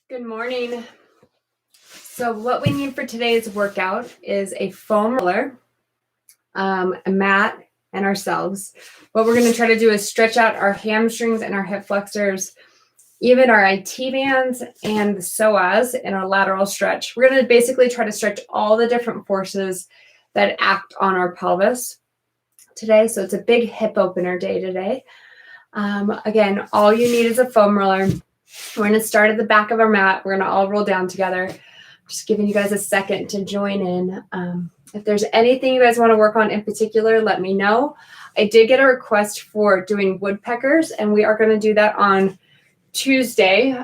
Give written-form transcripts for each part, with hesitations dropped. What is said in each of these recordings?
Good morning. So what we need for today's workout is a foam roller, a mat, and ourselves. What we're going to try to do is stretch out our hamstrings and our hip flexors, even our IT bands and the psoas in our lateral stretch. We're going to basically try to stretch all the different forces that act on our pelvis today. So it's a big hip opener day today. Again, all you need is a foam roller. We're going to start at the back of our mat. We're going to all roll down together. Just giving you guys a second to join in. If there's anything you guys want to work on in particular, let me know. I did get a request for doing woodpeckers, and we are going to do that on Tuesday.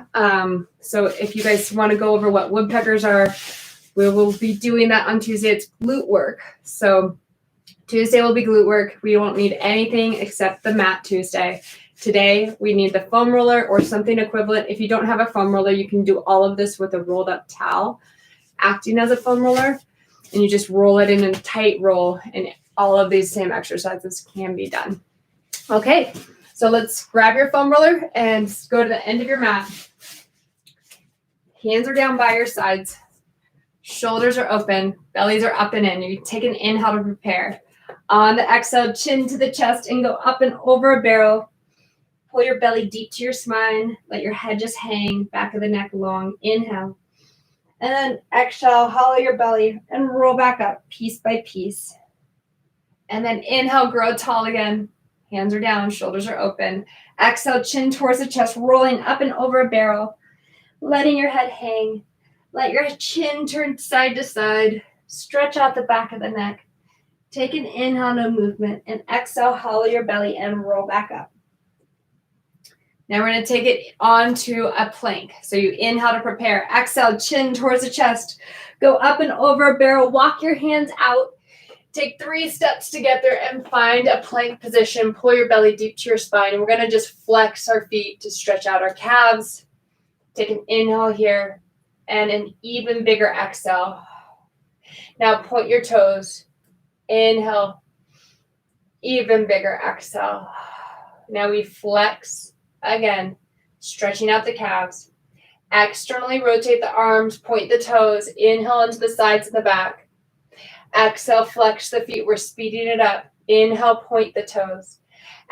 So if you guys want to go over what woodpeckers are, we will be doing that on Tuesday. It's glute work. So Tuesday will be glute work. We won't need anything except the mat Tuesday. Today, we need the foam roller or something equivalent. If you don't have a foam roller, you can do all of this with a rolled up towel acting as a foam roller, and you just roll it in a tight roll, and all of these same exercises can be done. Okay, so let's grab your foam roller and go to the end of your mat. Hands are down by your sides. Shoulders are open. Bellies are up and in. You take an inhale to prepare. On the exhale, chin to the chest and go up and over a barrel. Pull your belly deep to your spine. Let your head just hang, back of the neck long. Inhale. And then exhale, hollow your belly and roll back up piece by piece. And then inhale, grow tall again. Hands are down, shoulders are open. Exhale, chin towards the chest, rolling up and over a barrel. Letting your head hang. Let your chin turn side to side. Stretch out the back of the neck. Take an inhale, no movement. And exhale, hollow your belly and roll back up. Now we're going to take it onto a plank. So you inhale to prepare. Exhale, chin towards the chest. Go up and over a barrel. Walk your hands out. Take 3 steps to get there and find a plank position. Pull your belly deep to your spine. And we're going to just flex our feet to stretch out our calves. Take an inhale here and an even bigger exhale. Now point your toes. Inhale. Even bigger exhale. Now we flex. Again, stretching out the calves. Externally rotate the arms, point the toes. Inhale into the sides and the back. Exhale, flex the feet. We're speeding it up. Inhale, point the toes.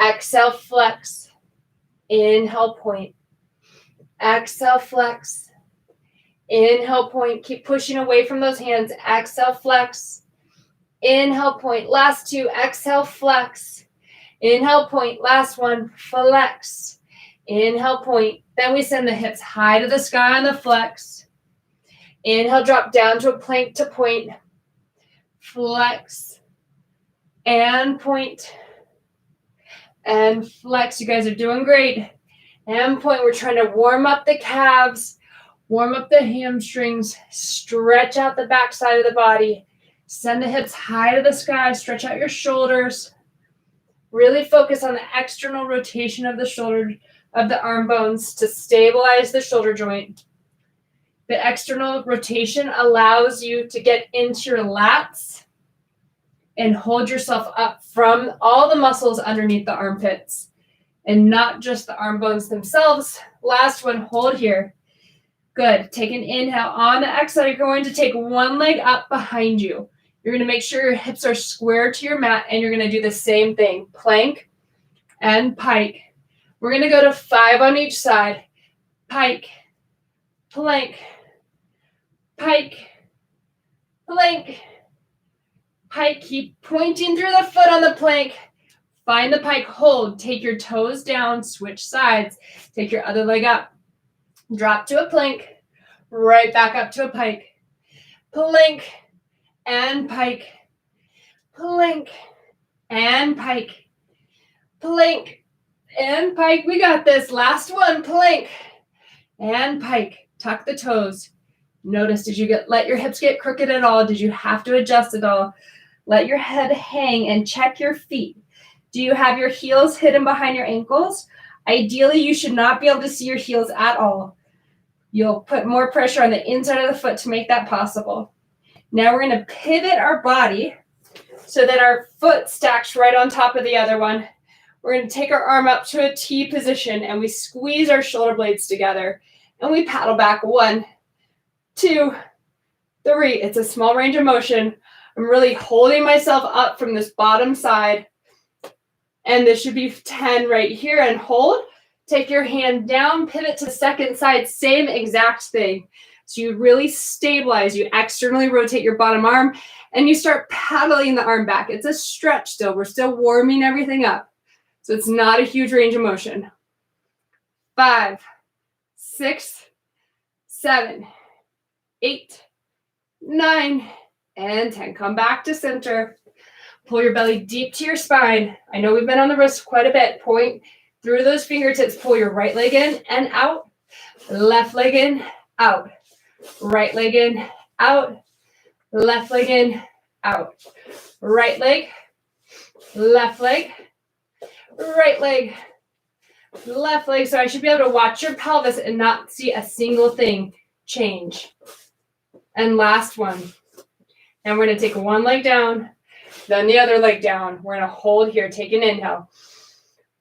Exhale, flex. Inhale, point. Exhale, flex. Inhale, point. Keep pushing away from those hands. Exhale, flex. Inhale, point. Last 2. Exhale, flex. Inhale, point. Last one. Flex. Inhale, point. Then we send the hips high to the sky on the flex. Inhale, drop down to a plank to point. Flex. And point. And flex. You guys are doing great. And point. We're trying to warm up the calves. Warm up the hamstrings. Stretch out the back side of the body. Send the hips high to the sky. Stretch out your shoulders. Really focus on the external rotation of the shoulder, of the arm bones to stabilize the shoulder joint. The external rotation allows you to get into your lats and hold yourself up from all the muscles underneath the armpits and not just the arm bones themselves. Last one, hold here. Good. Take an inhale. On the exhale, you're going to take one leg up behind you. You're going to make sure your hips are square to your mat, and you're going to do the same thing. Plank and pike. We're going to go to 5 on each side. Pike, plank, pike, plank, pike. Keep pointing through the foot on the plank. Find the pike, hold. Take your toes down, switch sides. Take your other leg up. Drop to a plank, right back up to a pike. Plank and pike, plank and pike, plank and pike. We got this. Last one, plank and pike. Tuck the toes. Notice, did you let your hips get crooked at all? Did you have to adjust at all? Let your head hang and check your feet. Do you have your heels hidden behind your ankles? Ideally, you should not be able to see your heels at all. You'll put more pressure on the inside of the foot to make that possible. Now we're going to pivot our body so that our foot stacks right on top of the other one. We're going to take our arm up to a T position and we squeeze our shoulder blades together And we paddle back. 1, 2, 3. It's a small range of motion. I'm really holding myself up from this bottom side. And this should be 10 right here, and hold. Take your hand down, pivot to the second side, same exact thing. So you really stabilize, you externally rotate your bottom arm, and you start paddling the arm back. It's a stretch still. We're still warming everything up. So it's not a huge range of motion. 5, 6, 7, 8, 9, and 10. Come back to center. Pull your belly deep to your spine. I know we've been on the wrist quite a bit. Point through those fingertips. Pull your right leg in and out. Left leg in, out. Right leg in, out. Left leg in, out. Right leg, left leg, right leg, left leg. So I should be able to watch your pelvis and not see a single thing change. And last one. And we're going to take one leg down, then the other leg down. We're going to hold here. Take an inhale.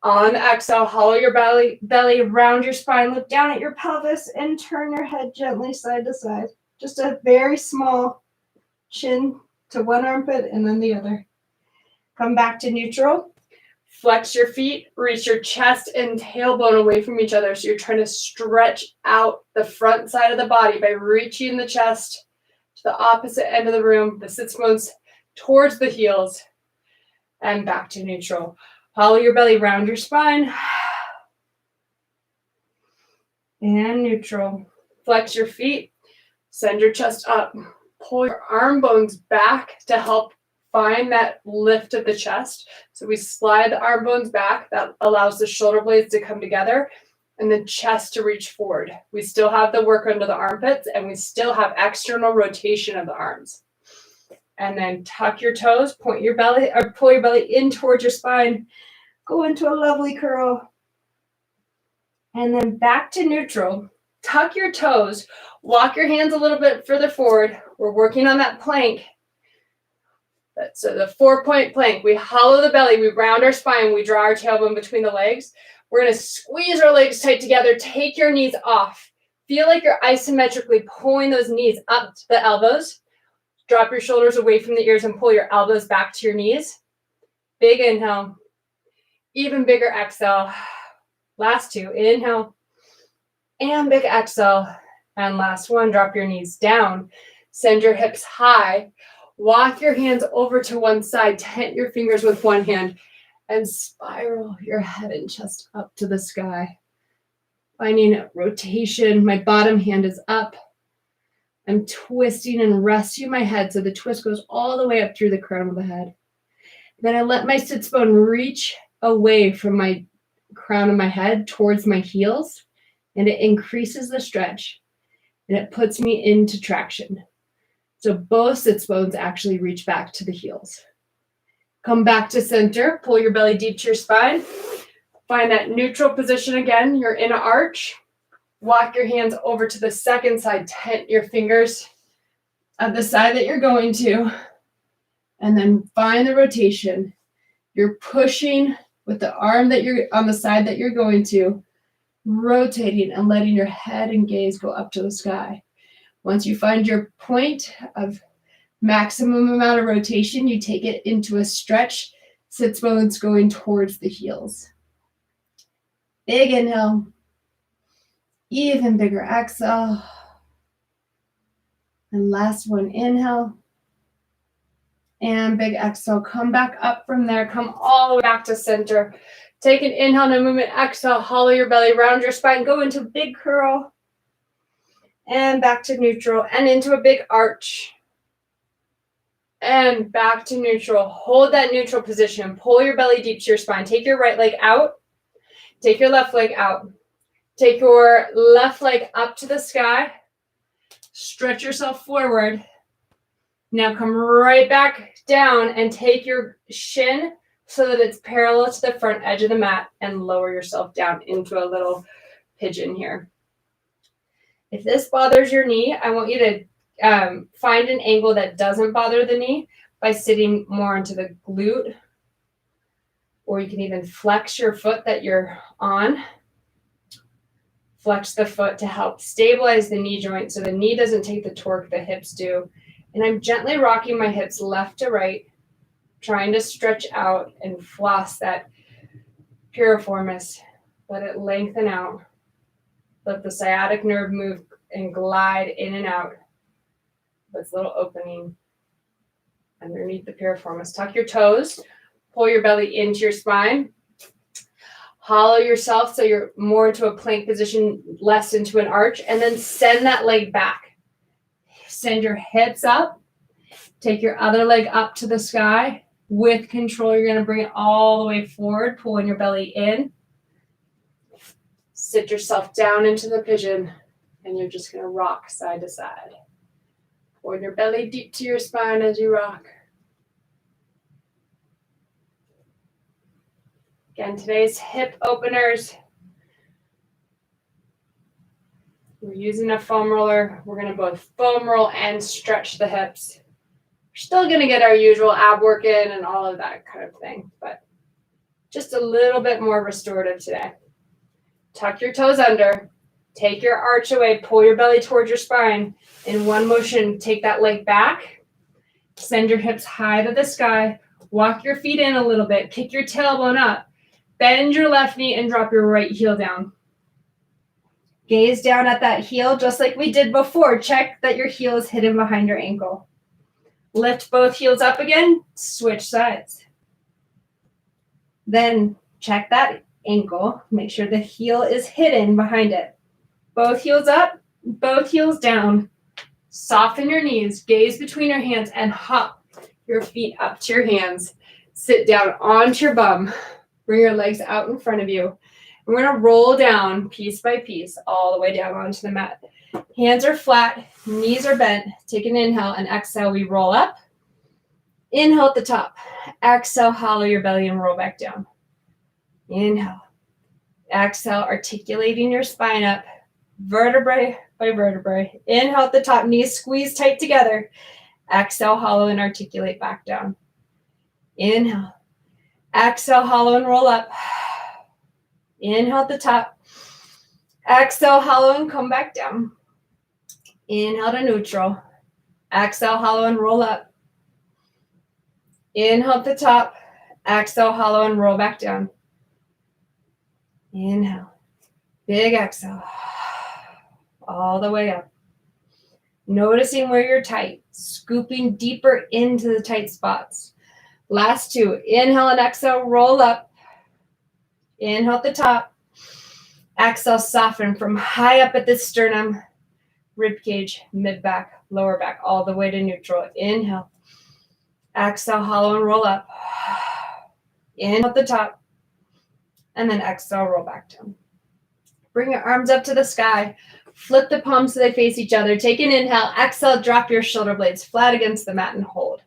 On the exhale, hollow your belly, round your spine, look down at your pelvis, and turn your head gently side to side. Just a very small chin to one armpit and then the other. Come back to neutral. Flex your feet, reach your chest and tailbone away from each other. So you're trying to stretch out the front side of the body by reaching the chest to the opposite end of the room, the sits bones towards the heels, and back to neutral. Hollow your belly, round your spine, and neutral. Flex your feet, send your chest up. Pull your arm bones back to help find that lift of the chest. So we slide the arm bones back. That allows the shoulder blades to come together and the chest to reach forward. We still have the work under the armpits, and we still have external rotation of the arms. And then tuck your toes, point your belly, or pull your belly in towards your spine. Go into a lovely curl. And then back to neutral. Tuck your toes. Walk your hands a little bit further forward. We're working on that plank. So the 4-point plank. We hollow the belly. We round our spine. We draw our tailbone between the legs. We're going to squeeze our legs tight together. Take your knees off. Feel like you're isometrically pulling those knees up to the elbows. Drop your shoulders away from the ears and pull your elbows back to your knees. Big inhale. Even bigger exhale. Last 2. Inhale. And big exhale. And last one. Drop your knees down. Send your hips high. Walk your hands over to one side. Tent your fingers with one hand. And spiral your head and chest up to the sky. Finding rotation. My bottom hand is up. I'm twisting and resting my head so the twist goes all the way up through the crown of the head. Then I let my sits bone reach away from my crown of my head towards my heels, and it increases the stretch, and it puts me into traction. So both sits bones actually reach back to the heels. Come back to center, pull your belly deep to your spine. Find that neutral position again. You're in an arch. Walk your hands over to the second side. Tent your fingers at the side that you're going to. And then find the rotation. You're pushing with the arm that you're on the side that you're going to, rotating and letting your head and gaze go up to the sky. Once you find your point of maximum amount of rotation, you take it into a stretch, sits bones going towards the heels. Big inhale. Even bigger exhale. And last one, inhale. And big exhale. Come back up from there. Come all the way back to center. Take an inhale, no movement. Exhale, hollow your belly, round your spine. Go into a big curl. And back to neutral. And into a big arch. And back to neutral. Hold that neutral position. Pull your belly deep to your spine. Take your right leg out. Take your left leg out. Take your left leg up to the sky. Stretch yourself forward. Now come right back down and take your shin so that it's parallel to the front edge of the mat and lower yourself down into a little pigeon here. If this bothers your knee, I want you to find an angle that doesn't bother the knee by sitting more onto the glute, or you can even flex your foot that you're on. Flex the foot to help stabilize the knee joint so the knee doesn't take the torque the hips do. And I'm gently rocking my hips left to right, trying to stretch out and floss that piriformis. Let it lengthen out. Let the sciatic nerve move and glide in and out. This little opening underneath the piriformis. Tuck your toes. Pull your belly into your spine. Hollow yourself so you're more into a plank position, less into an arch, and then send that leg back. Send your hips up. Take your other leg up to the sky. With control, you're going to bring it all the way forward, pulling your belly in. Sit yourself down into the pigeon, and you're just going to rock side to side. Pull your belly deep to your spine as you rock. Again, today's hip openers. We're using a foam roller. We're going to both foam roll and stretch the hips. We're still going to get our usual ab work in and all of that kind of thing, but just a little bit more restorative today. Tuck your toes under. Take your arch away. Pull your belly towards your spine. In one motion, take that leg back. Send your hips high to the sky. Walk your feet in a little bit. Kick your tailbone up. Bend your left knee and drop your right heel down. Gaze down at that heel just like we did before. Check that your heel is hidden behind your ankle. Lift both heels up again. Switch sides. Then check that ankle. Make sure the heel is hidden behind it. Both heels up, both heels down. Soften your knees. Gaze between your hands and hop your feet up to your hands. Sit down onto your bum. Bring your legs out in front of you. And we're going to roll down piece by piece all the way down onto the mat. Hands are flat, knees are bent. Take an inhale and exhale. We roll up. Inhale at the top. Exhale, hollow your belly and roll back down. Inhale. Exhale, articulating your spine up, vertebrae by vertebrae. Inhale at the top, knees squeeze tight together. Exhale, hollow and articulate back down. Inhale. Exhale, hollow and roll up. Inhale at the top. Exhale, hollow and come back down. Inhale to neutral. Exhale, hollow and roll up. Inhale at the top. Exhale, hollow and roll back down. Inhale. Big exhale. All the way up. Noticing where you're tight. Scooping deeper into the tight spots. Last two. Inhale and exhale, roll up. Inhale at the top. Exhale, soften from high up at the sternum, rib cage, mid back, lower back, all the way to neutral. Inhale. Exhale, hollow and roll up. Inhale at the top. And then exhale, roll back down. Bring your arms up to the sky. Flip the palms so they face each other. Take an inhale. Exhale, drop your shoulder blades flat against the mat and hold.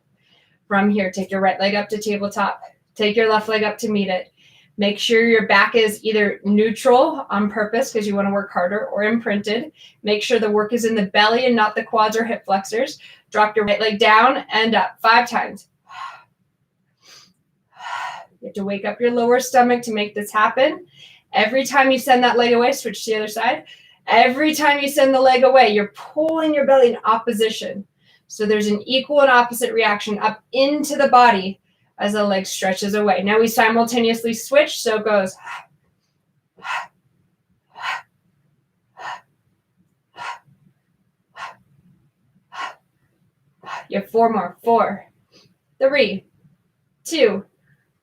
From here, take your right leg up to tabletop. Take your left leg up to meet it. Make sure your back is either neutral on purpose because you want to work harder or imprinted. Make sure the work is in the belly and not the quads or hip flexors. Drop your right leg down and up 5 times. You have to wake up your lower stomach to make this happen. Every time you send that leg away, switch to the other side. Every time you send the leg away, you're pulling your belly in opposition. So there's an equal and opposite reaction up into the body as the leg stretches away. Now we simultaneously switch, so it goes. You have 4 more. 4, 3, 2,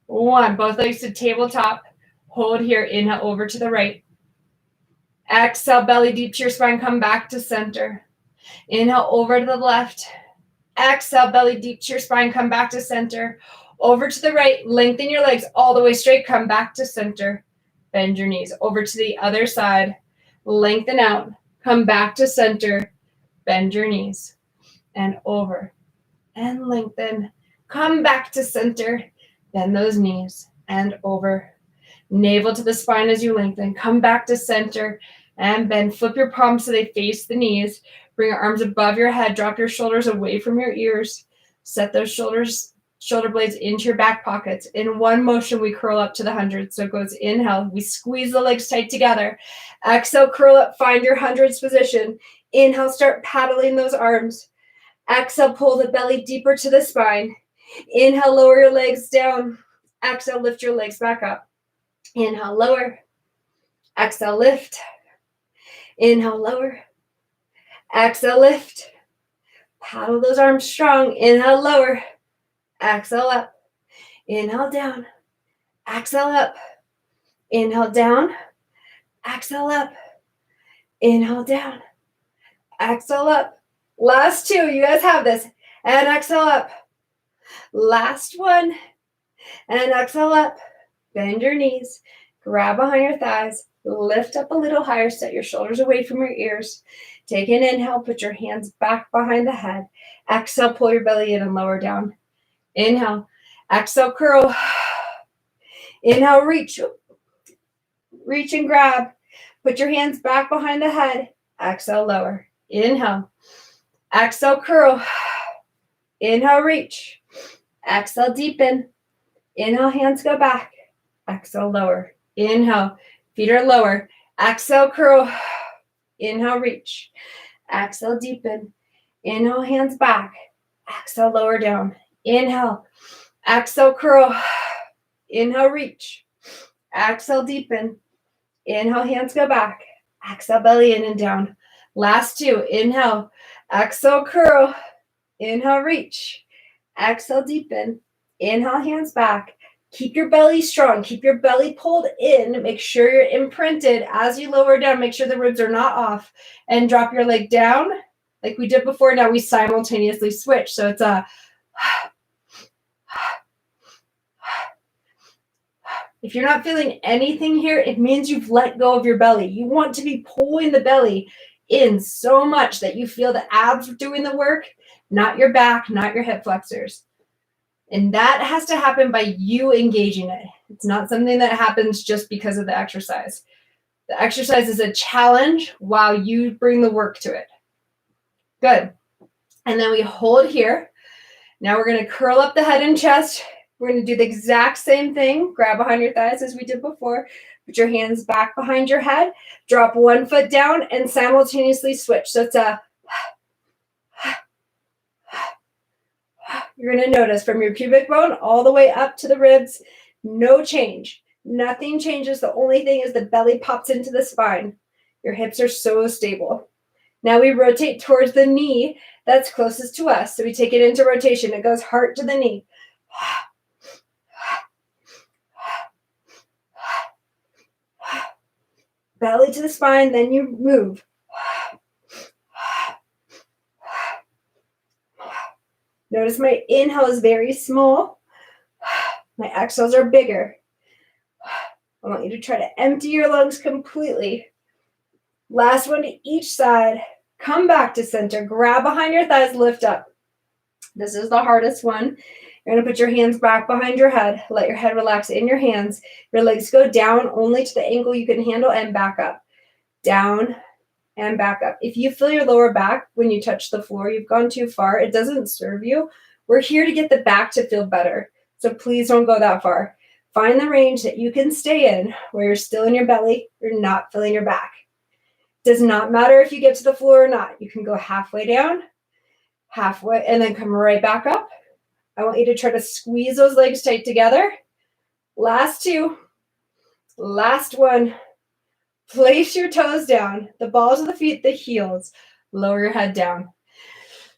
1. Both legs to tabletop. Hold here. Inhale over to the right. Exhale, belly deep to your spine. Come back to center. Inhale over to the left. Exhale, belly deep to your spine. Come back to center. Over to the right. Lengthen your legs all the way straight. Come back to center. Bend your knees. Over to the other side. Lengthen out. Come back to center. Bend your knees. And over. And lengthen. Come back to center. Bend those knees. And over. Navel to the spine as you lengthen. Come back to center. And bend. Flip your palms so they face the knees. Bring your arms above your head. Drop your shoulders away from your ears. Set those shoulders shoulder blades into your back pockets. In one motion, we curl up to the 100. So it goes inhale, we squeeze the legs tight together. Exhale, curl up, find your 100s position. Inhale, start paddling those arms. Exhale, pull the belly deeper to the spine. Inhale, lower your legs down. Exhale, lift your legs back up. Inhale, lower. Exhale, lift. Inhale, lower. Exhale, lift. Paddle those arms strong. Inhale, lower. Exhale, up. Inhale, down. Exhale, up. Inhale, down. Exhale, up. Inhale, down. Exhale, up. Last two. You guys have this. And exhale, up. Last one. And exhale, up. Bend your knees. Grab behind your thighs. Lift up a little higher. Set your shoulders away from your ears. Take an inhale. Put your hands back behind the head. Exhale, pull your belly in and lower down. Inhale. Exhale, curl. Inhale, reach. Reach and grab. Put your hands back behind the head. Exhale, lower. Inhale. Exhale, curl. Inhale, reach. Exhale, deepen. Inhale, hands go back. Exhale, lower. Inhale, feet are lower. Exhale, curl. Inhale, reach. Exhale, deepen. Inhale, hands back. Exhale, lower down. Inhale. Exhale, curl. Inhale, reach. Exhale, deepen. Inhale, hands go back. Exhale, belly in and down. Last two. Inhale. Exhale, curl. Inhale, reach. Exhale, deepen. Inhale, hands back. Keep your belly strong. Keep your belly pulled in. Make sure you're imprinted as you lower down. Make sure the ribs are not off. And drop your leg down like we did before. Now we simultaneously switch. So it's a... If you're not feeling anything here, it means you've let go of your belly. You want to be pulling the belly in so much that you feel the abs doing the work, not your back, not your hip flexors. And that has to happen by you engaging it. It's not something that happens just because of the exercise. The exercise is a challenge while you bring the work to it. Good. And then we hold here. Now we're going to curl up the head and chest. We're going to do the exact same thing. Grab behind your thighs as we did before. Put your hands back behind your head. Drop one foot down and simultaneously switch. So it's a... You're going to notice from your pubic bone all the way up to the ribs, no change. Nothing changes. The only thing is the belly pops into the spine. Your hips are so stable. Now we rotate towards the knee that's closest to us. So we take it into rotation. It goes heart to the knee. Belly to the spine, then you move. Notice my inhale is very small. My exhales are bigger. I want you to try to empty your lungs completely. Last one to each side. Come back to center. Grab behind your thighs, lift up. This is the hardest one. You're going to put your hands back behind your head. Let your head relax in your hands. Your legs go down only to the angle you can handle and back up. Down and back up. If you feel your lower back when you touch the floor, you've gone too far. It doesn't serve you. We're here to get the back to feel better. So please don't go that far. Find the range that you can stay in where you're still in your belly. You're not feeling your back. Does not matter if you get to the floor or not. You can go halfway down, halfway, and then come right back up. I want you to try to squeeze those legs tight together. Last two. Last one. Place your toes down, the balls of the feet, the heels. Lower your head down.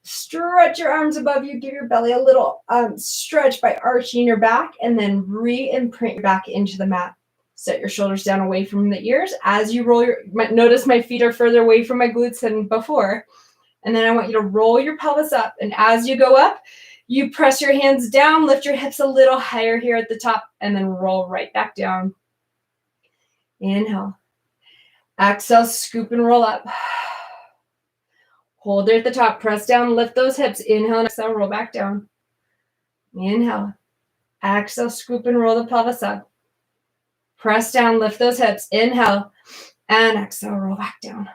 Stretch your arms above you. Give your belly a little stretch by arching your back, and then re-imprint your back into the mat. Set your shoulders down away from the ears. As you roll notice my feet are further away from my glutes than before. And then I want you to roll your pelvis up. And as you go up, you press your hands down, lift your hips a little higher here at the top, and then roll right back down. Inhale. Exhale, scoop and roll up. Hold it at the top. Press down, lift those hips. Inhale and exhale, roll back down. Inhale. Exhale, scoop and roll the pelvis up. Press down, lift those hips. Inhale and exhale, roll back down.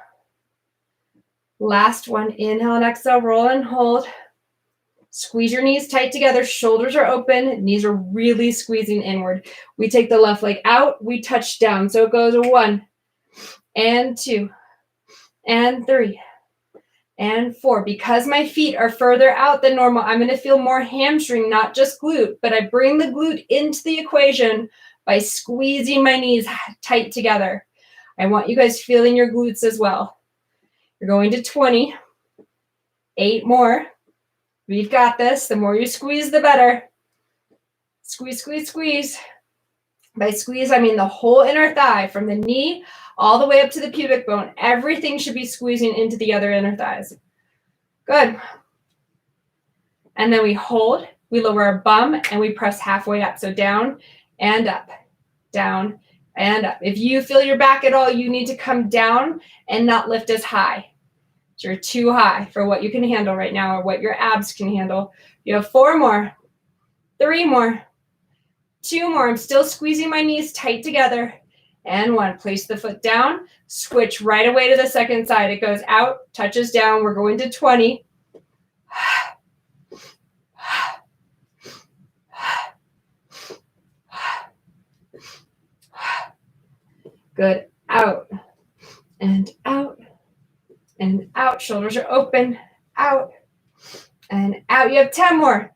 Last one. Inhale and exhale, roll and hold. Squeeze your knees tight together. Shoulders are open. Knees are really squeezing inward. We take the left leg out. We touch down. So it goes 1 and 2 and 3 and 4. Because my feet are further out than normal, I'm going to feel more hamstring, not just glute, but I bring the glute into the equation by squeezing my knees tight together. I want you guys feeling your glutes as well. You're going to 20. 8 more. We've got this. The more you squeeze, the better. Squeeze, squeeze, squeeze. By squeeze, I mean the whole inner thigh, from the knee all the way up to the pubic bone. Everything should be squeezing into the other inner thighs. Good. And then we hold, we lower our bum, and we press halfway up. So down and up, down and up. If you feel your back at all, you need to come down and not lift as high. So you're too high for what you can handle right now or what your abs can handle. You have 4 more, 3 more, 2 more. I'm still squeezing my knees tight together. And 1. Place the foot down. Switch right away to the second side. It goes out, touches down. We're going to 20. Good. Out and out and out. Shoulders are open. Out and out. You have 10 more.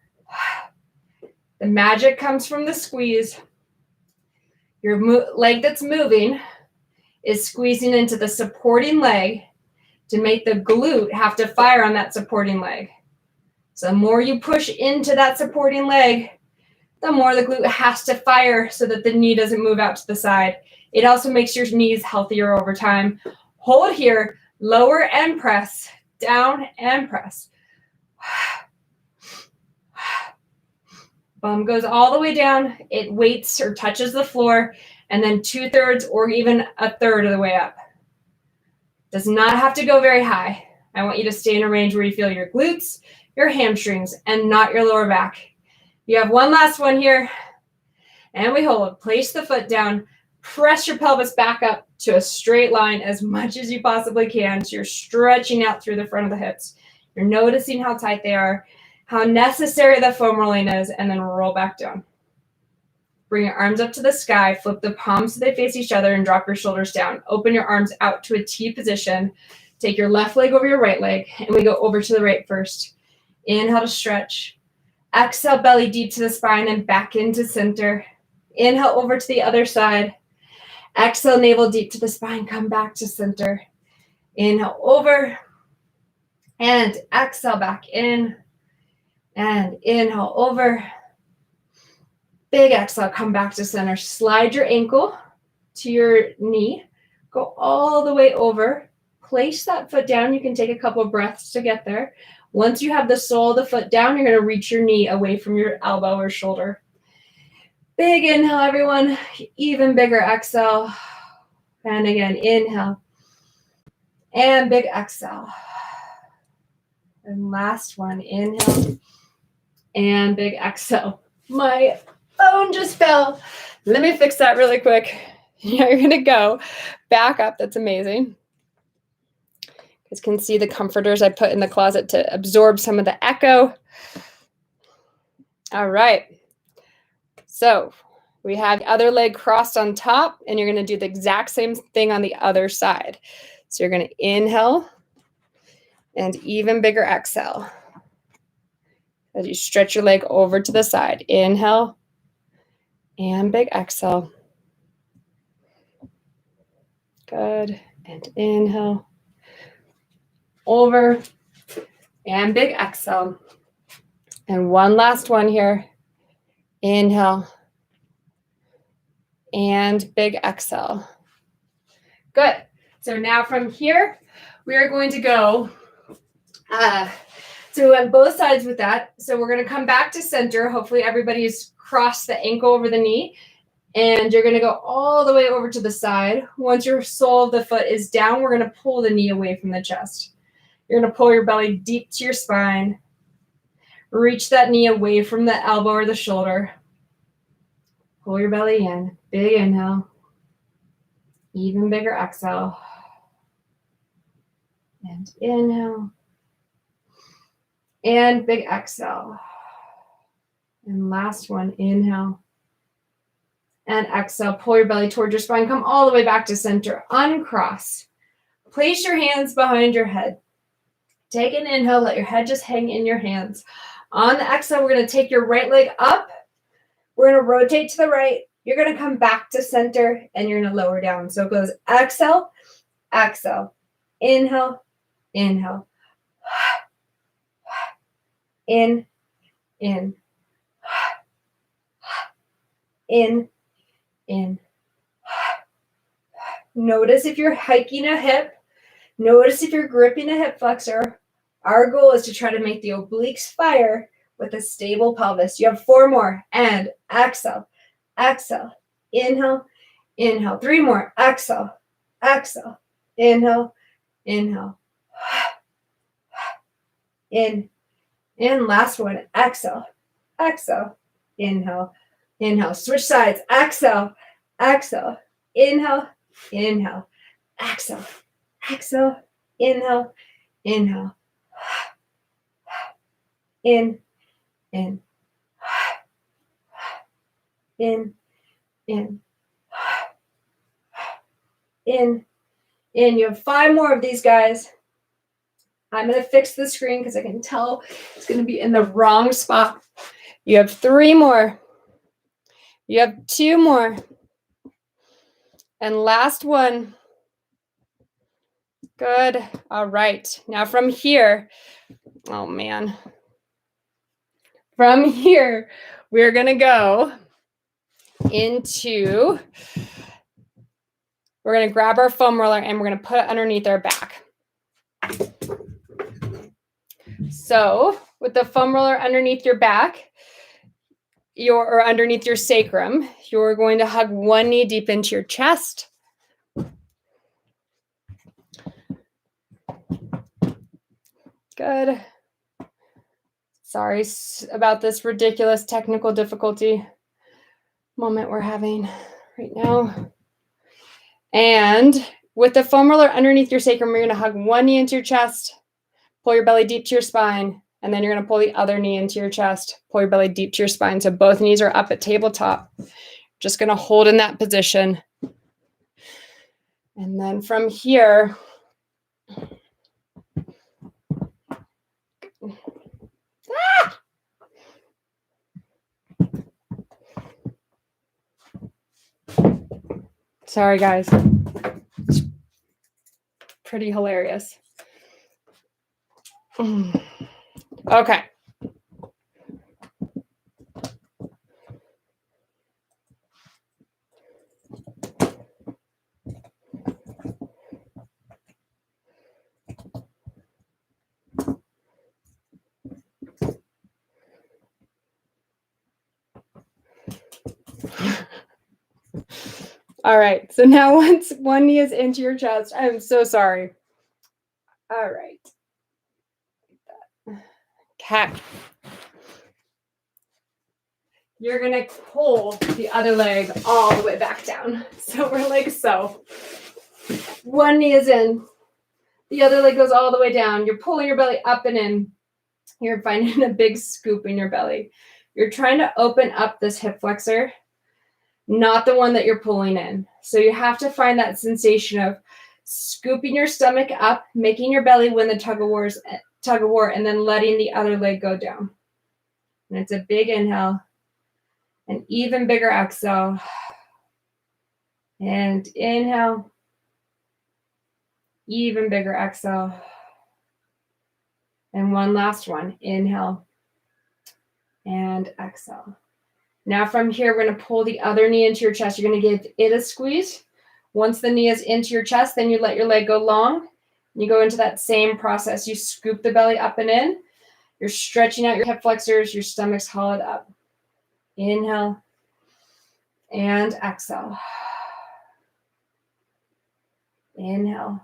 The magic comes from the squeeze. Your leg that's moving is squeezing into the supporting leg to make the glute have to fire on that supporting leg. So the more you push into that supporting leg, the more the glute has to fire so that the knee doesn't move out to the side. It also makes your knees healthier over time. Hold here, lower and press, down and press. Bum goes all the way down. It weights or touches the floor, and then 2/3 or even 1/3 of the way up. Does not have to go very high. I want you to stay in a range where you feel your glutes, your hamstrings, and not your lower back. You have one last one here, and we hold. Place the foot down. Press your pelvis back up to a straight line as much as you possibly can. So you're stretching out through the front of the hips. You're noticing how tight they are, how necessary the foam rolling is, and then roll back down. Bring your arms up to the sky, flip the palms so they face each other, and drop your shoulders down. Open your arms out to a T position. Take your left leg over your right leg, and we go over to the right first. Inhale to stretch. Exhale, belly deep to the spine and back into center. Inhale over to the other side. Exhale, navel deep to the spine, come back to center. Inhale over, and exhale back in. And inhale over. Big exhale, come back to center. Slide your ankle to your knee. Go all the way over. Place that foot down. You can take a couple of breaths to get there. Once you have the sole of the foot down, you're going to reach your knee away from your elbow or shoulder. Big inhale, everyone. Even bigger exhale. And again, inhale. And big exhale. And last one, inhale. And big exhale. My phone just fell. Let me fix that really quick. Yeah, you're going to go back up. That's amazing. You guys can see the comforters I put in the closet to absorb some of the echo. All right. So we have the other leg crossed on top, and you're going to do the exact same thing on the other side. So you're going to inhale and even bigger exhale. As you stretch your leg over to the side. Inhale and big exhale. Good. And inhale. Over and big exhale. And one last one here. Inhale and big exhale. Good. So now from here, we are going to go so on both sides with that. So we're going to come back to center. Hopefully everybody's crossed the ankle over the knee. And you're going to go all the way over to the side. Once your sole of the foot is down, we're going to pull the knee away from the chest. You're going to pull your belly deep to your spine. Reach that knee away from the elbow or the shoulder. Pull your belly in. Big inhale. Even bigger exhale. And inhale. And big exhale. And last one, inhale. And exhale, pull your belly towards your spine. Come all the way back to center. Uncross. Place your hands behind your head. Take an inhale. Let your head just hang in your hands. On the exhale, we're going to take your right leg up. We're going to rotate to the right. You're going to come back to center, and you're going to lower down. So it goes exhale, exhale, inhale, inhale, in, in, in, in. Notice if you're hiking a hip. Notice if you're gripping a hip flexor. Our goal is to try to make the obliques fire with a stable pelvis. You have 4 more. And exhale, exhale, inhale, inhale. 3 more. Exhale, exhale, inhale, inhale. In. Last one. Exhale, exhale, inhale, inhale. Switch sides. Exhale, exhale, inhale, inhale, exhale, exhale, inhale, inhale, in, in, in, in, in. You have 5 more of these, guys. I'm going to fix the screen because I can tell it's going to be in the wrong spot. You have 3 more. You have 2 more. And last one. Good. All right. Now from here, oh man. From here, we're going to go into, we're going to grab our foam roller and we're going to put it underneath our back. So with the foam roller underneath your back, or underneath your sacrum, you're going to hug one knee deep into your chest. Good. Sorry about this ridiculous technical difficulty moment we're having right now. And with the foam roller underneath your sacrum, you're going to hug one knee into your chest, pull your belly deep to your spine, and then you're going to pull the other knee into your chest, pull your belly deep to your spine. So both knees are up at tabletop. Just going to hold in that position. And then from here, sorry guys, it's pretty hilarious. Okay. All right, so now once one knee is into your chest, I'm so sorry. All right. Okay. You're going to pull the other leg all the way back down. So we're like so. One knee is in. The other leg goes all the way down. You're pulling your belly up and in. You're finding a big scoop in your belly. You're trying to open up this hip flexor, not the one that you're pulling in. So you have to find that sensation of scooping your stomach up, making your belly win the tug of war, and then letting the other leg go down. And it's a big inhale, an even bigger exhale, and inhale, even bigger exhale, and one last one. Inhale and exhale. Now from here, we're going to pull the other knee into your chest. You're going to give it a squeeze. Once the knee is into your chest, then you let your leg go long. You go into that same process. You scoop the belly up and in. You're stretching out your hip flexors. Your stomach's hollowed up. Inhale and exhale. Inhale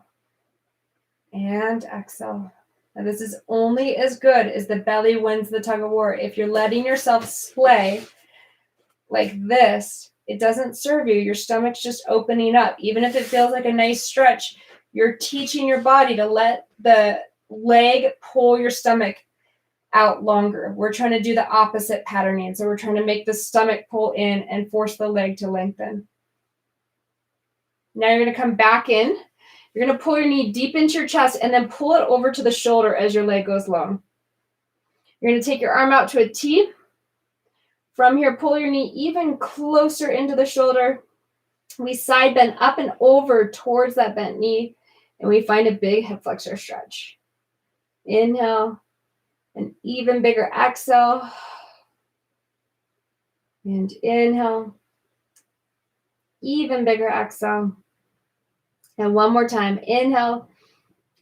and exhale. Now this is only as good as the belly wins the tug of war. If you're letting yourself splay like this, it doesn't serve you. Your stomach's just opening up. Even if it feels like a nice stretch, you're teaching your body to let the leg pull your stomach out longer. We're trying to do the opposite patterning. So we're trying to make the stomach pull in and force the leg to lengthen. Now you're going to come back in. You're going to pull your knee deep into your chest and then pull it over to the shoulder as your leg goes long. You're going to take your arm out to a T. From here, pull your knee even closer into the shoulder. We side bend up and over towards that bent knee, and we find a big hip flexor stretch. Inhale, an even bigger exhale, and inhale, even bigger exhale. And one more time, inhale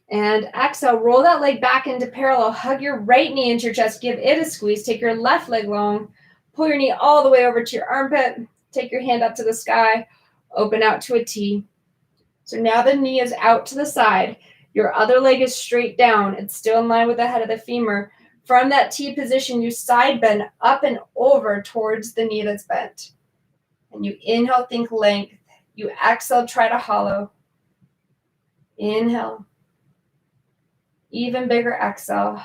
and exhale. Roll that leg back into parallel. Hug your right knee into your chest. Give it a squeeze. Take your left leg long. Pull your knee all the way over to your armpit. Take your hand up to the sky. Open out to a T. So now the knee is out to the side. Your other leg is straight down. It's still in line with the head of the femur. From that T position, you side bend up and over towards the knee that's bent. And you inhale, think length. You exhale, try to hollow. Inhale. Even bigger exhale.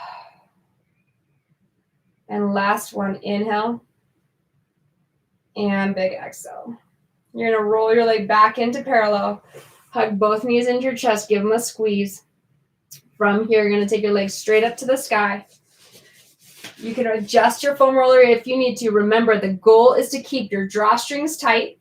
And last one, inhale. And big exhale. You're going to roll your leg back into parallel. Hug both knees into your chest. Give them a squeeze. From here, you're going to take your legs straight up to the sky. You can adjust your foam roller if you need to. Remember, the goal is to keep your drawstrings tight,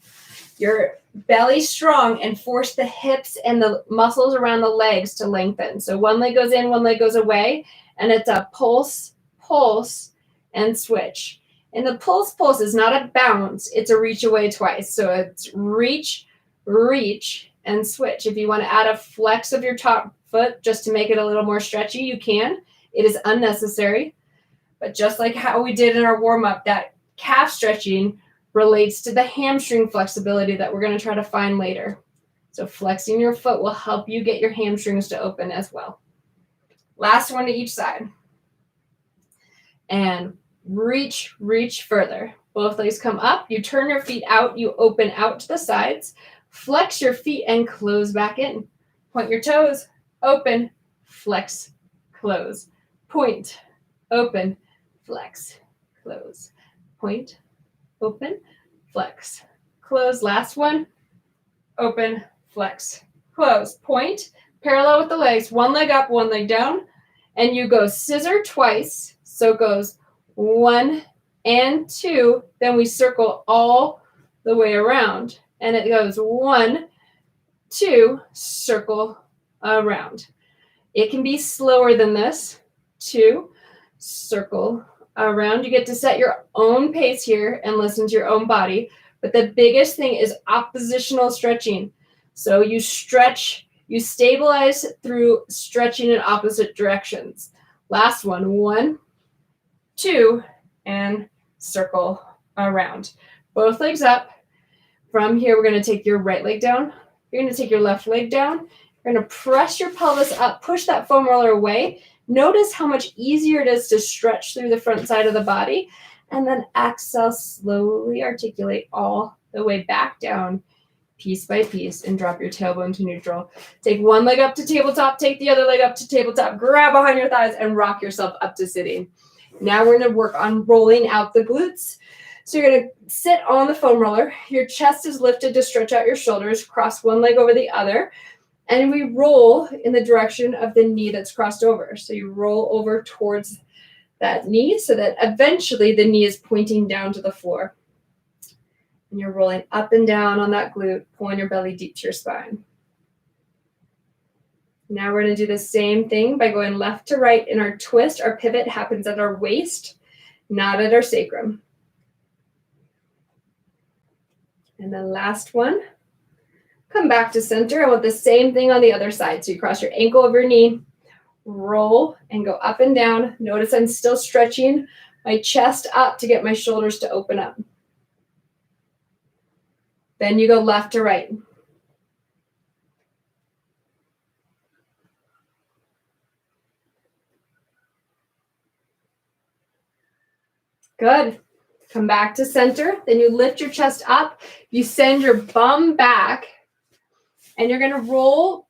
your belly strong, and force the hips and the muscles around the legs to lengthen. So one leg goes in, one leg goes away, and it's a pulse, pulse, and switch. And the pulse is not a bounce. It's a reach away twice. So it's reach, reach, and switch. If you want to add a flex of your top foot just to make it a little more stretchy, you can. It is unnecessary. But just like how we did in our warm-up, that calf stretching relates to the hamstring flexibility that we're going to try to find later. So flexing your foot will help you get your hamstrings to open as well. Last one to each side. And reach, reach further. Both legs come up. You turn your feet out. You open out to the sides. Flex your feet and close back in. Point your toes. Open, flex, close. Point, open, flex, close. Point, open, flex, close. Last one. Open, flex, close. Point, parallel with the legs. One leg up, one leg down. And you go scissor twice. So it goes 1 and 2. Then we circle all the way around. And it goes 1, 2, circle around. It can be slower than this. 2, circle around. You get to set your own pace here and listen to your own body. But the biggest thing is oppositional stretching. So you stretch, you stabilize through stretching in opposite directions. Last one. 1, 2, and circle around. Both legs up. From here, we're going to take your right leg down. You're going to take your left leg down. You're going to press your pelvis up, push that foam roller away. Notice how much easier it is to stretch through the front side of the body. And then exhale, slowly articulate all the way back down, piece by piece, and drop your tailbone to neutral. Take one leg up to tabletop, take the other leg up to tabletop, grab behind your thighs, and rock yourself up to sitting. Now we're going to work on rolling out the glutes. So you're going to sit on the foam roller. Your chest is lifted to stretch out your shoulders. Cross one leg over the other. And we roll in the direction of the knee that's crossed over. So you roll over towards that knee so that eventually the knee is pointing down to the floor. And you're rolling up and down on that glute, pulling your belly deep to your spine. Now we're going to do the same thing by going left to right. In our twist, our pivot happens at our waist, not at our sacrum. And then last one, come back to center. I want the same thing on the other side. So you cross your ankle over your knee, roll and go up and down. Notice I'm still stretching my chest up to get my shoulders to open up. Then you go left to right. Good. Come back to center. Then you lift your chest up. You send your bum back. And you're going to roll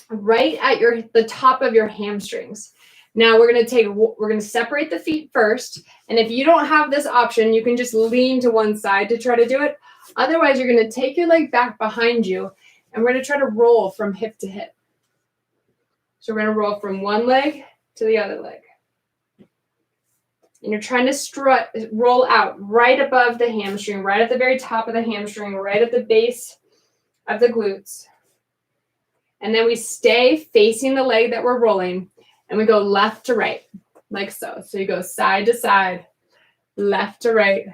right at the top of your hamstrings. Now we're going to separate the feet first. And if you don't have this option, you can just lean to one side to try to do it. Otherwise, you're going to take your leg back behind you, and we're going to try to roll from hip to hip. So we're going to roll from one leg to the other leg. And you're trying to roll out right above the hamstring, right at the very top of the hamstring, right at the base of the glutes. And then we stay facing the leg that we're rolling, and we go left to right, like so. So you go side to side, left to right.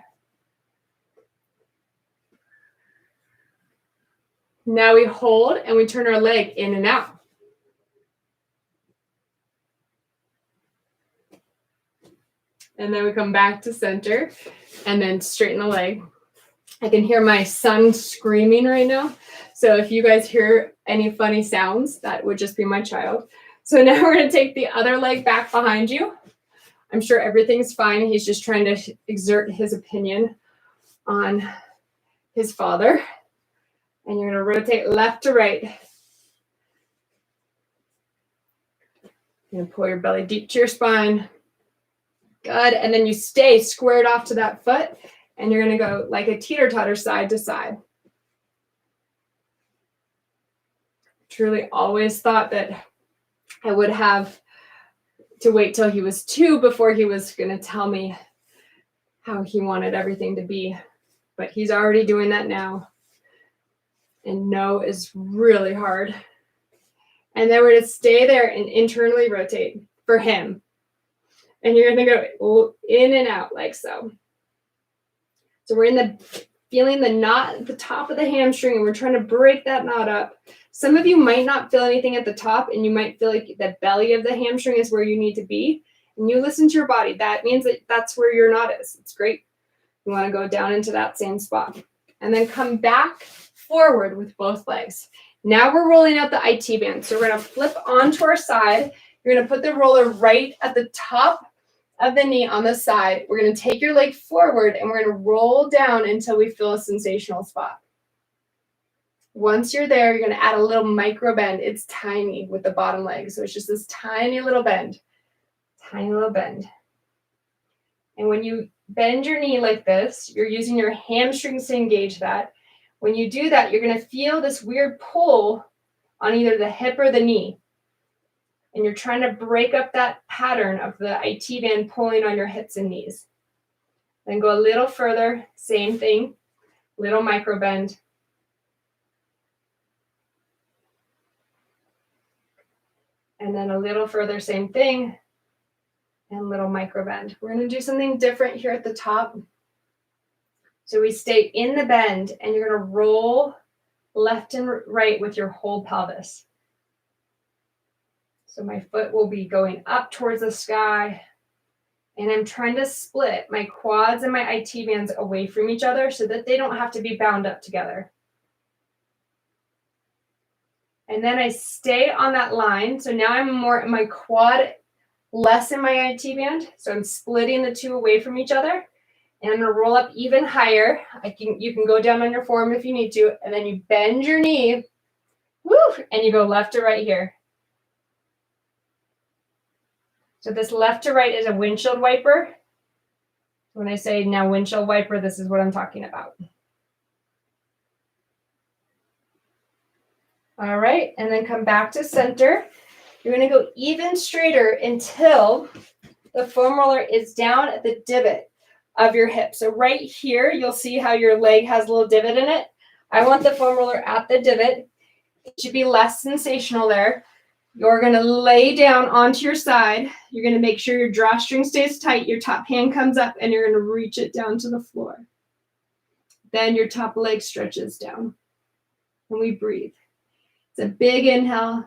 Now we hold and we turn our leg in and out. And then we come back to center and then straighten the leg. I can hear my son screaming right now. So if you guys hear any funny sounds, that would just be my child. So now we're going to take the other leg back behind you. I'm sure everything's fine. He's just trying to exert his opinion on his father. And you're going to rotate left to right. You're going to pull your belly deep to your spine. Good. And then you stay squared off to that foot. And you're going to go like a teeter-totter side to side. Truly always thought that I would have to wait till he was 2 before he was going to tell me how he wanted everything to be. But he's already doing that now. And no is really hard. And then we're going to stay there and internally rotate for him. And you're going to go in and out like so. So we're feeling the knot at the top of the hamstring, and we're trying to break that knot up. Some of you might not feel anything at the top, and you might feel like the belly of the hamstring is where you need to be. And you listen to your body. That means that that's where your knot is. It's great. You want to go down into that same spot. And then come back forward with both legs. Now we're rolling out the IT band. So we're going to flip onto our side. You're going to put the roller right at the top of the knee on the side. We're going to take your leg forward, and we're going to roll down until we feel a sensational spot. Once you're there, you're going to add a little micro bend. It's tiny with the bottom leg. So it's just this tiny little bend. Tiny little bend. And when you bend your knee like this, you're using your hamstrings to engage that. When you do that, you're going to feel this weird pull on either the hip or the knee. And you're trying to break up that pattern of the IT band pulling on your hips and knees. Then go a little further, same thing, little micro bend. And then a little further, same thing, and little micro bend. We're going to do something different here at the top. So we stay in the bend, and you're going to roll left and right with your whole pelvis. So my foot will be going up towards the sky, and I'm trying to split my quads and my IT bands away from each other so that they don't have to be bound up together. And then I stay on that line. So now I'm more in my quad, less in my IT band. So I'm splitting the two away from each other. And I'm going to roll up even higher. You can go down on your form if you need to. And then you bend your knee. Woo! And you go left to right here. So this left to right is a windshield wiper. When I say now windshield wiper, this is what I'm talking about. All right, and then come back to center. You're going to go even straighter until the foam roller is down at the divot of your hip. So right here, you'll see how your leg has a little divot in it. I want the foam roller at the divot. It should be less sensational there. You're going to lay down onto your side. You're going to make sure your drawstring stays tight. Your top hand comes up, and you're going to reach it down to the floor. Then your top leg stretches down. And we breathe. It's a big inhale,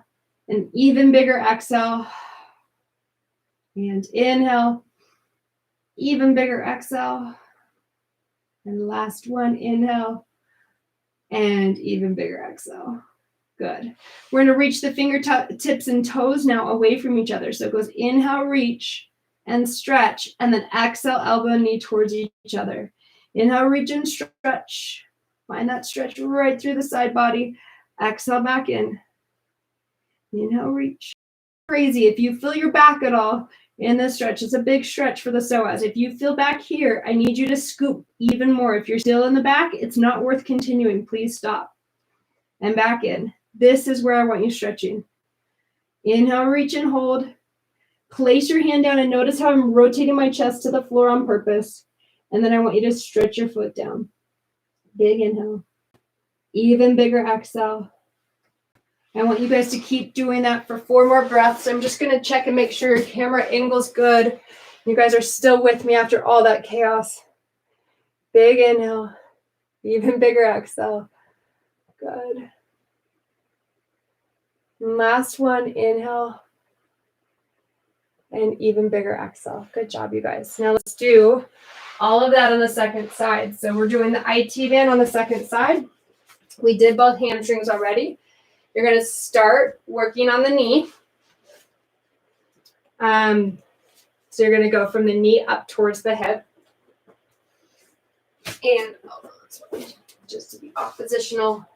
an even bigger exhale. And inhale, even bigger exhale. And last one, inhale, and even bigger exhale. Good. We're going to reach the fingertips and toes now away from each other. So it goes inhale, reach, and stretch, and then exhale, elbow and knee towards each other. Inhale, reach and stretch. Find that stretch right through the side body. Exhale back in. Inhale, reach. crazy. If you feel your back at all in this stretch, it's a big stretch for the psoas. If you feel back here, I need you to scoop even more. If you're still in the back, it's not worth continuing. Please stop. And back in. This is where I want you stretching. Inhale, reach and hold. Place your hand down and notice how I'm rotating my chest to the floor on purpose. And then I want you to stretch your foot down. Big inhale. Even bigger exhale. I want you guys to keep doing that for 4 more breaths. I'm just going to check and make sure your camera angle's good. You guys are still with me after all that chaos. Big inhale. Even bigger exhale. Good. And last one, inhale. And even bigger exhale. Good job, you guys. Now let's do all of that on the second side. So we're doing the IT band on the second side. We did both hamstrings already. You're going to start working on the knee. So you're going to go from the knee up towards the hip. And just to be oppositional.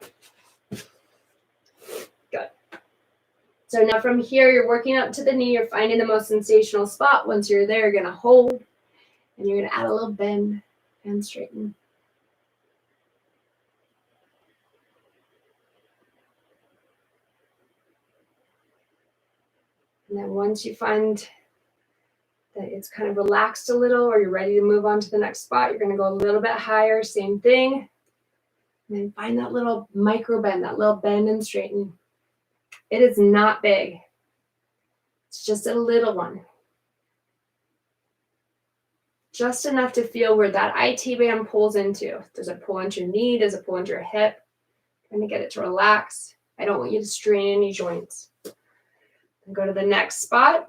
Good. So now from here, you're working up to the knee. You're finding the most sensational spot. Once you're there, you're going to hold. And you're going to add a little bend and straighten. And then once you find that it's kind of relaxed a little or you're ready to move on to the next spot, you're going to go a little bit higher, same thing. And then find that little micro bend, that little bend and straighten. It is not big. It's just a little one. Just enough to feel where that IT band pulls into. Does it pull into your knee? Does it pull into your hip? Trying to get it to relax. I don't want you to strain any joints. And go to the next spot.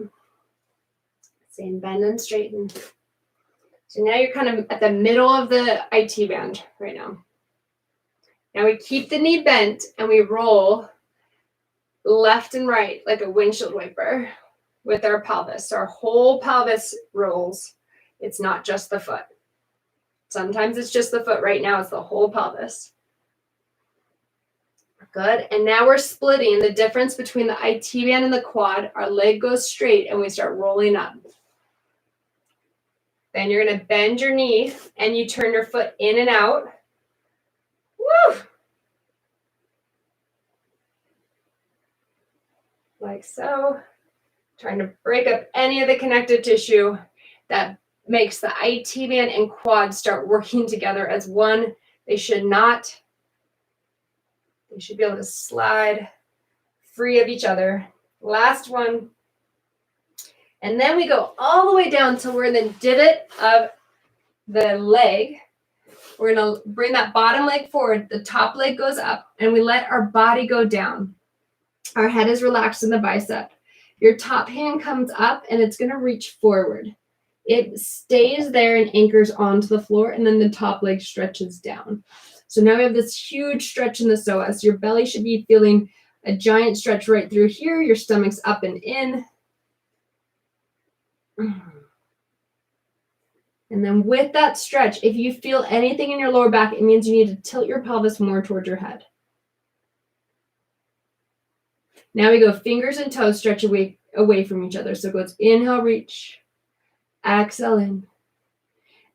Same bend and straighten. So now you're kind of at the middle of the IT band right now. Now we keep the knee bent and we roll left and right like a windshield wiper with our pelvis. So our whole pelvis rolls. It's not just the foot. Sometimes it's just the foot. Right now it's the whole pelvis. Good. And now we're splitting the difference between the IT band and the quad. Our leg goes straight and we start rolling up. Then you're going to bend your knee and you turn your foot in and out. Woo! Like so. Trying to break up any of the connective tissue that makes the IT band and quad start working together as one. They should not. They should be able to slide free of each other. Last one. And then we go all the way down till we're in the divot of the leg. We're going to bring that bottom leg forward. The top leg goes up and we let our body go down. Our head is relaxed in the bicep. Your top hand comes up and it's going to reach forward. It stays there and anchors onto the floor, and then the top leg stretches down. So now we have this huge stretch in the psoas. Your belly should be feeling a giant stretch right through here. Your stomach's up and in. And then with that stretch, if you feel anything in your lower back, it means you need to tilt your pelvis more towards your head. Now we go fingers and toes stretch away from each other. So it goes inhale, reach. Exhale in.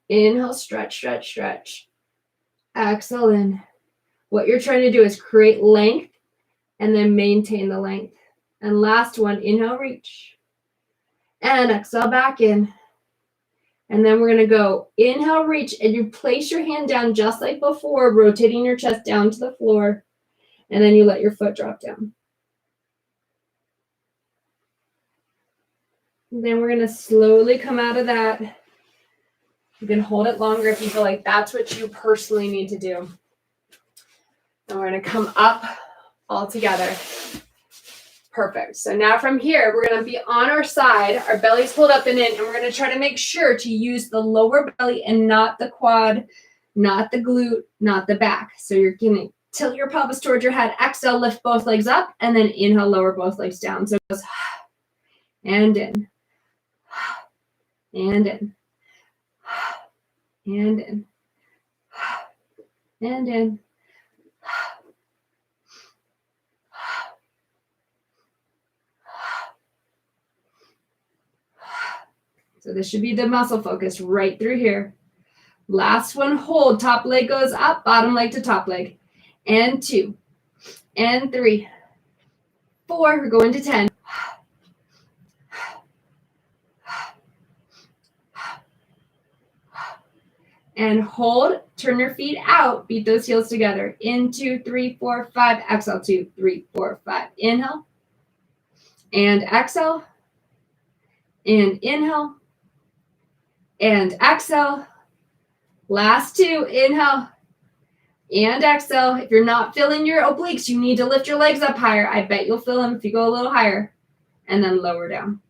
Inhale, stretch, stretch, stretch. Exhale in. What you're trying to do is create length and then maintain the length. And last one, inhale, reach. And exhale back in. And then we're going to go inhale, reach, and you place your hand down just like before, rotating your chest down to the floor. And then you let your foot drop down. And then we're going to slowly come out of that. You can hold it longer if you feel like that's what you personally need to do. And we're going to come up all together. Perfect. So now from here, we're going to be on our side. Our belly's pulled up and in, and we're going to try to make sure to use the lower belly and not the quad, not the glute, not the back. So you're going to tilt your pelvis towards your head. Exhale, lift both legs up, and then inhale, lower both legs down. So it goes and in, and in, and in, and in. So this should be the muscle focus right through here. Last one, hold. Top leg goes up, bottom leg to top leg. And 2, and 3, 4. We're going to 10. And hold. Turn your feet out. Beat those heels together. In 2, 3, 4, 5. Exhale. 2, 3, 4, 5. Inhale. And exhale. And inhale. And exhale. Last 2. Inhale. And exhale. If you're not feeling your obliques, you need to lift your legs up higher. I bet you'll feel them if you go a little higher. And then lower down.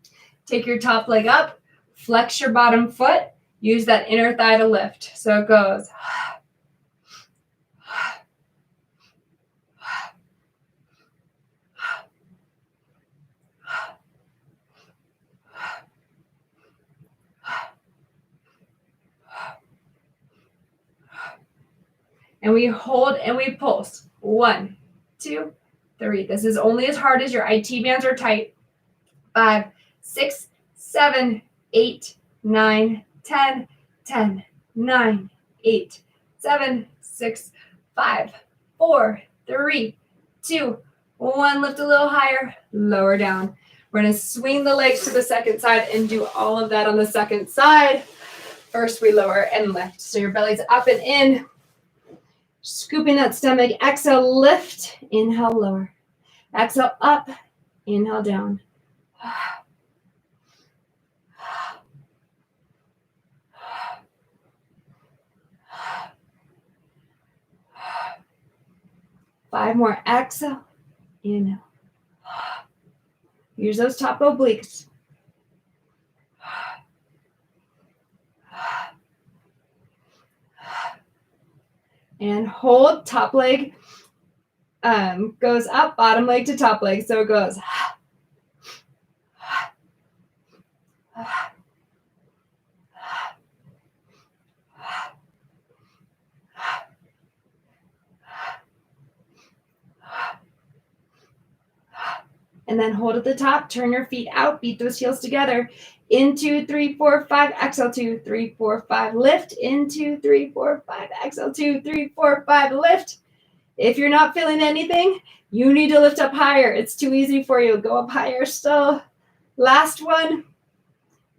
Take your top leg up. Flex your bottom foot. Use that inner thigh to lift. So it goes. And we hold and we pulse. 1, 2, 3. This is only as hard as your IT bands are tight. 5, 6, 7, 8, 9, 10, 10, 9, 8, 7, 6, 5, 4, 3, 2, 1. Lift a little higher, lower down. We're going to swing the legs to the second side and do all of that on the second side. First, we lower and lift. So your belly's up and in. Scooping that stomach. Exhale, lift. Inhale, lower. Exhale, up. Inhale, down. 5 more. Exhale. Inhale. Use those top obliques. And hold. Top leg goes up, bottom leg to top leg. So it goes. And then hold at the top, turn your feet out, beat those heels together. In 2, 3, 4, 5, exhale 2, 3, 4, 5, lift. In 2, 3, 4, 5, exhale 2, 3, 4, 5, lift. If you're not feeling anything, you need to lift up higher. It's too easy for you. Go up higher still. Last one.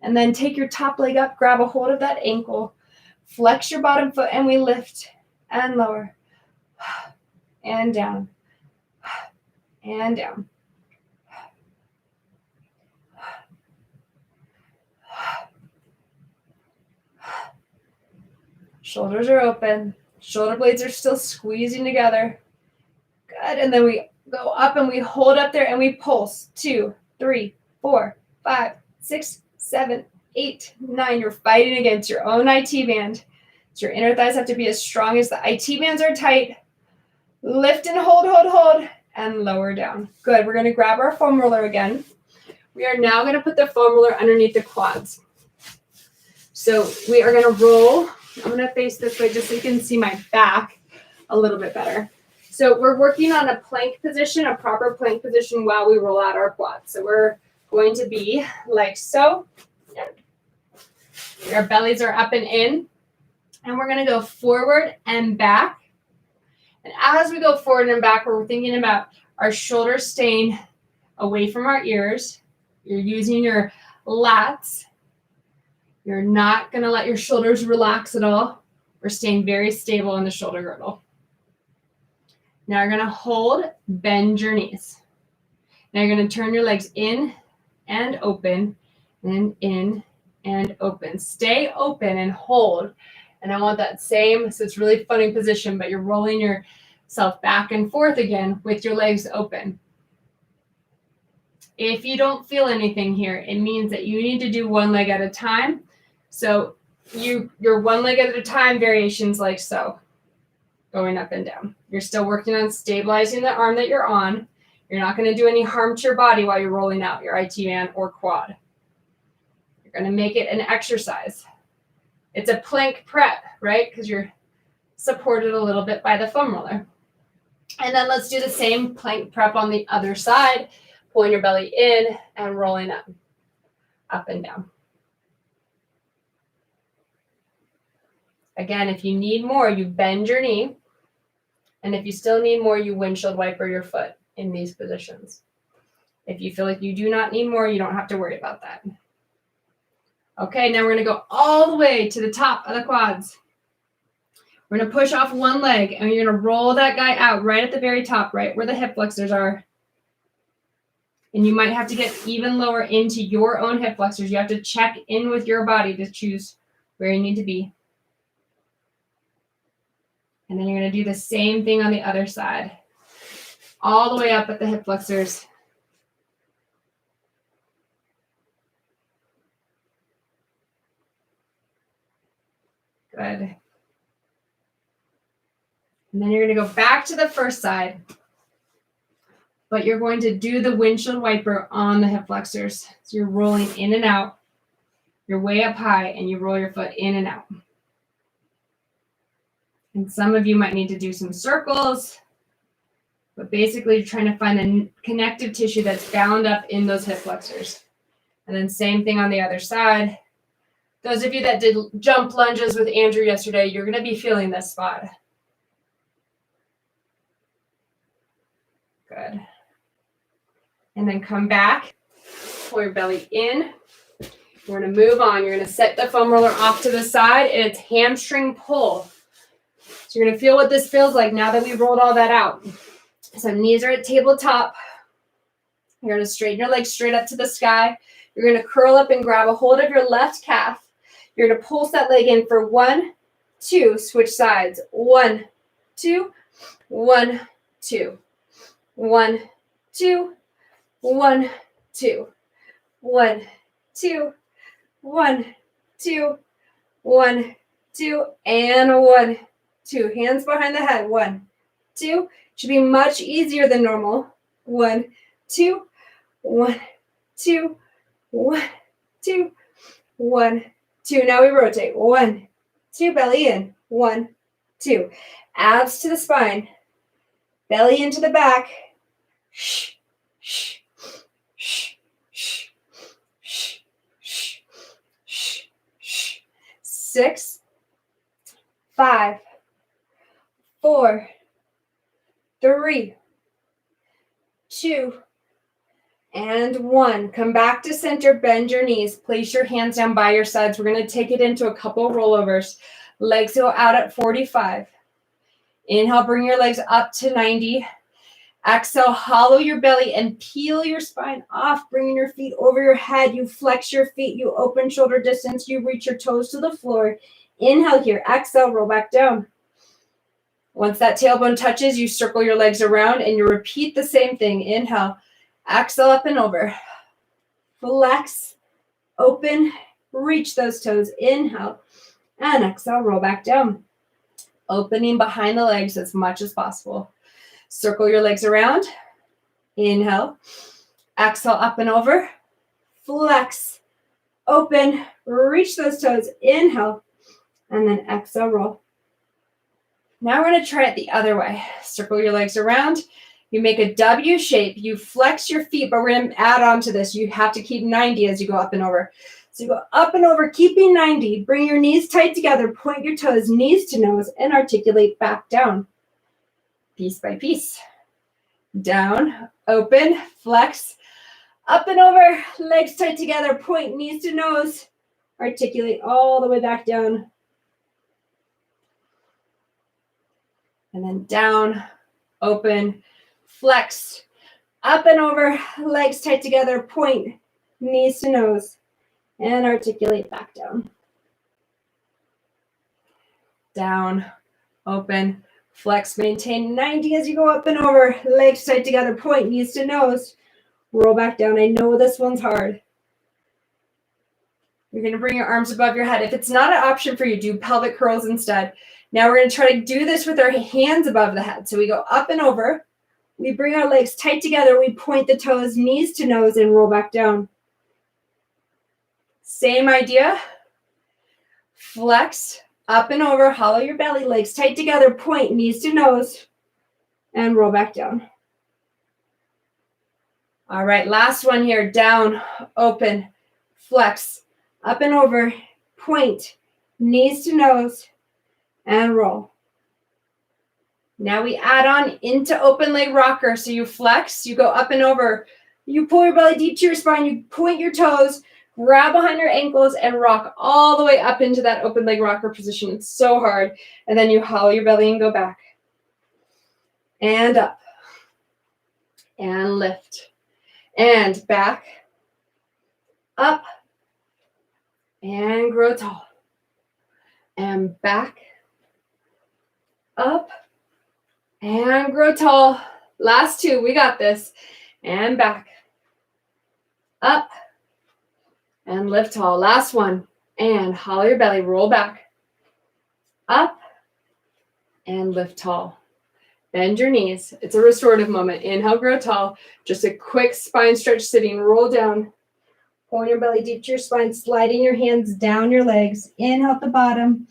And then take your top leg up, grab a hold of that ankle, flex your bottom foot, and we lift and lower and down and down. Shoulders are open. Shoulder blades are still squeezing together. Good. And then we go up and we hold up there and we pulse. 2, 3, 4, 5, 6, 7, 8, 9. You're fighting against your own IT band. So your inner thighs have to be as strong as the IT bands are tight. Lift and hold, hold, hold, and lower down. Good. We're going to grab our foam roller again. We are now going to put the foam roller underneath the quads. So we are going to roll. I'm going to face this way just so you can see my back a little bit better. So we're working on a plank position, a proper plank position while we roll out our quads. So we're going to be like so. Our bellies are up and in. And we're going to go forward and back. And as we go forward and back, we're thinking about our shoulders staying away from our ears. You're using your lats. You're not going to let your shoulders relax at all. We're staying very stable in the shoulder girdle. Now you're going to hold, bend your knees. Now you're going to turn your legs in and open, and in and open. Stay open and hold. And I want that same, so it's really funny position, but you're rolling yourself back and forth again with your legs open. If you don't feel anything here, it means that you need to do one leg at a time. So your one leg at a time variations like so, going up and down. You're still working on stabilizing the arm that you're on. You're not going to do any harm to your body while you're rolling out your IT band or quad. You're going to make it an exercise. It's a plank prep, right? Because you're supported a little bit by the foam roller. And then let's do the same plank prep on the other side, pulling your belly in and rolling up and down. Again, if you need more, you bend your knee. And if you still need more, you windshield wiper your foot in these positions. If you feel like you do not need more, you don't have to worry about that. Okay, now we're going to go all the way to the top of the quads. We're going to push off one leg, and you're going to roll that guy out right at the very top, right where the hip flexors are. And you might have to get even lower into your own hip flexors. You have to check in with your body to choose where you need to be. And then you're going to do the same thing on the other side. All the way up at the hip flexors. Good. And then you're going to go back to the first side. But you're going to do the windshield wiper on the hip flexors. So you're rolling in and out. You're way up high, and you roll your foot in and out. And some of you might need to do some circles. But basically, you're trying to find the connective tissue that's bound up in those hip flexors. And then same thing on the other side. Those of you that did jump lunges with Andrew yesterday, you're going to be feeling this spot. Good. And then come back, pull your belly in. We're going to move on. You're going to set the foam roller off to the side, and it's hamstring pull. So you're going to feel what this feels like now that we rolled all that out. So knees are at tabletop. You're going to straighten your legs straight up to the sky. You're going to curl up and grab a hold of your left calf. You're going to pulse that leg in for 1, 2, switch sides. 1, 2, 1, 2. 1, 2, 1, 2. 1, 2, 1, 2, 1, 2, and 1, 2. Hands behind the head. 1, 2. Should be much easier than normal. 1, 2, 1, 2, 1, 2, 1, 2. Now we rotate. 1, 2. Belly in. 1, 2. Abs to the spine. Belly into the back. Shh, shh, shh, shh, shh, shh, shh, shh. 6, 5, 4, 3, 2, and 1. Come back to center, bend your knees. Place your hands down by your sides. We're going to take it into a couple rollovers. Legs go out at 45. Inhale, bring your legs up to 90. Exhale, hollow your belly and peel your spine off, bringing your feet over your head. You flex your feet. You open shoulder distance. You reach your toes to the floor. Inhale here. Exhale, roll back down. Once that tailbone touches, you circle your legs around and you repeat the same thing. Inhale, exhale, up and over. Flex, open, reach those toes. Inhale, and exhale, roll back down. Opening behind the legs as much as possible. Circle your legs around. Inhale, exhale, up and over. Flex, open, reach those toes. Inhale, and then exhale, roll. Now we're going to try it the other way. Circle your legs around. You make a W shape. You flex your feet, but we're going to add on to this. You have to keep 90 as you go up and over. So you go up and over, keeping 90. Bring your knees tight together. Point your toes, knees to nose, and articulate back down. Piece by piece. Down, open, flex, up and over, legs tight together. Point knees to nose. Articulate all the way back down. And then down, open, flex, up and over, legs tight together, point, knees to nose, and articulate back down. Down, open, flex, maintain 90 as you go up and over, legs tight together, point, knees to nose, roll back down. I know this one's hard. You're going to bring your arms above your head. If it's not an option for you, do pelvic curls instead. Now we're going to try to do this with our hands above the head. So we go up and over. We bring our legs tight together. We point the toes, knees to nose, and roll back down. Same idea. Flex, up and over, hollow your belly, legs tight together, point, knees to nose, and roll back down. All right, last one here. Down, open, flex, up and over, point, knees to nose, and roll. Now we add on into open leg rocker. So you flex, you go up and over. You pull your belly deep to your spine, you point your toes, grab behind your ankles, and rock all the way up into that open leg rocker position. It's so hard. And then you hollow your belly and go back. And up. And lift. And back. Up. And grow tall. And back. Up. And grow tall. Last two. We got this. And back. Up. And lift tall. Last one. And hollow your belly. Roll back. Up. And lift tall. Bend your knees. It's a restorative moment. Inhale, grow tall. Just a quick spine stretch sitting. Roll down. Pulling your belly deep to your spine. Sliding your hands down your legs. Inhale at the bottom.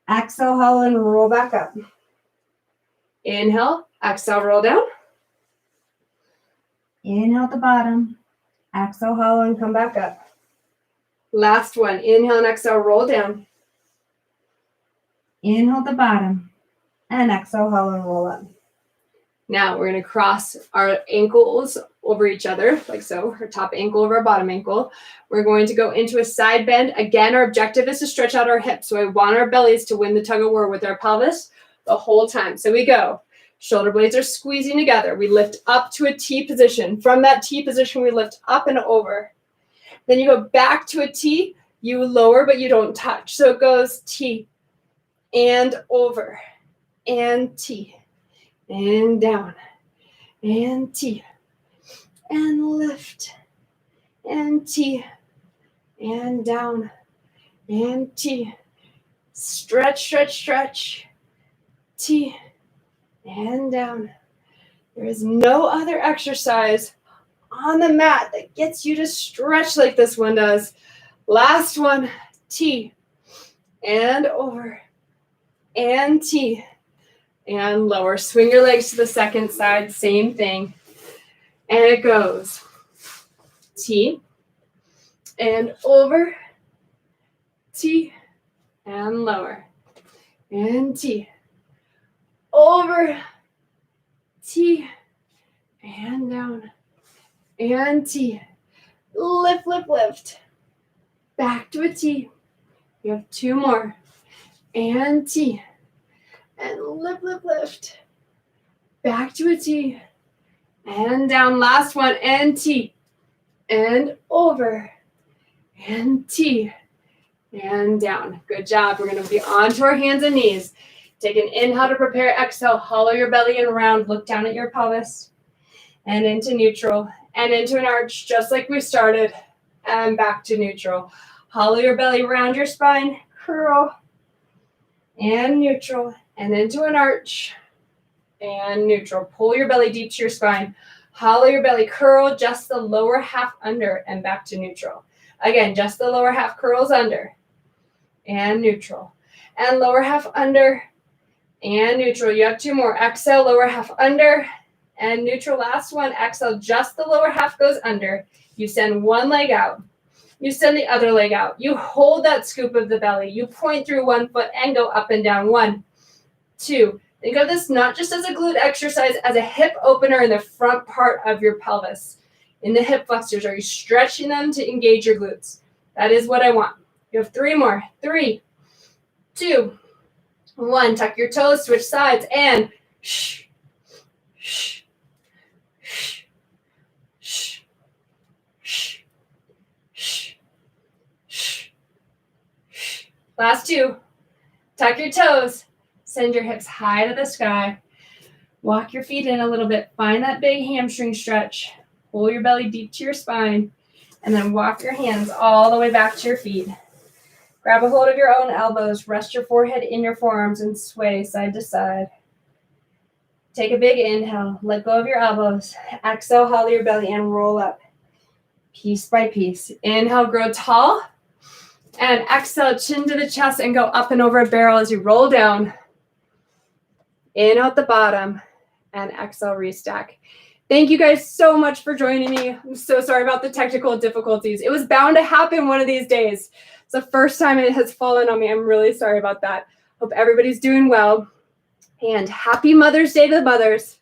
Exhale, hollow, and roll back up. Inhale. Exhale, roll down. Inhale at the bottom. Exhale, hollow, and come back up. Last one. Inhale and exhale, roll down. Inhale at the bottom. And exhale, hollow, and roll up. Now we're going to cross our ankles over each other, like so, our top ankle over our bottom ankle. We're going to go into a side bend. Again, our objective is to stretch out our hips. So I want our bellies to win the tug of war with our pelvis the whole time. So we go. Shoulder blades are squeezing together. We lift up to a T position. From that T position, we lift up and over. Then you go back to a T. You lower, but you don't touch. So it goes T and over and T and down and T and lift and T and down and T. Stretch, stretch, stretch. T and down. There is no other exercise on the mat that gets you to stretch like this one does. Last one, T and over and T and lower. Swing your legs to the second side, same thing. And it goes T and over, T and lower, and T over, T and down, and T. Lift, lift, lift. Back to a T. We have two more. And T. And lift, lift, lift. Back to a T. And down. Last one. And T. And over. And T. And down. Good job. We're going to be onto our hands and knees. Take an inhale to prepare. Exhale. Hollow your belly and round. Look down at your pelvis. And into neutral. And into an arch, just like we started. And back to neutral. Hollow your belly, round your spine. Curl. And neutral. And into an arch. And neutral. Pull your belly deep to your spine. Hollow your belly. Curl just the lower half under. And back to neutral. Again, just the lower half curls under. And neutral. And lower half under. And neutral. You have two more. Exhale, lower half under. And neutral. Last one. Exhale, just the lower half goes under. You send one leg out. You send the other leg out. You hold that scoop of the belly. You point through one foot and go up and down. 1, 2. Think of this not just as a glute exercise, as a hip opener in the front part of your pelvis. In the hip flexors, are you stretching them to engage your glutes? That is what I want. You have 3 more. 3, 2, 1. Tuck your toes, switch sides, and shh, shh, shh, shh, shh, shh, shh, shh. Last 2. Tuck your toes. Send your hips high to the sky. Walk your feet in a little bit. Find that big hamstring stretch. Pull your belly deep to your spine. And then walk your hands all the way back to your feet. Grab a hold of your own elbows. Rest your forehead in your forearms and sway side to side. Take a big inhale. Let go of your elbows. Exhale, hollow your belly and roll up. Piece by piece. Inhale, grow tall. And exhale, chin to the chest and go up and over a barrel as you roll down. Inhale at the bottom. And exhale, restack. Thank you guys so much for joining me. I'm so sorry about the technical difficulties. It was bound to happen one of these days. It's the first time it has fallen on me. I'm really sorry about that. Hope everybody's doing well. And happy Mother's Day to the mothers.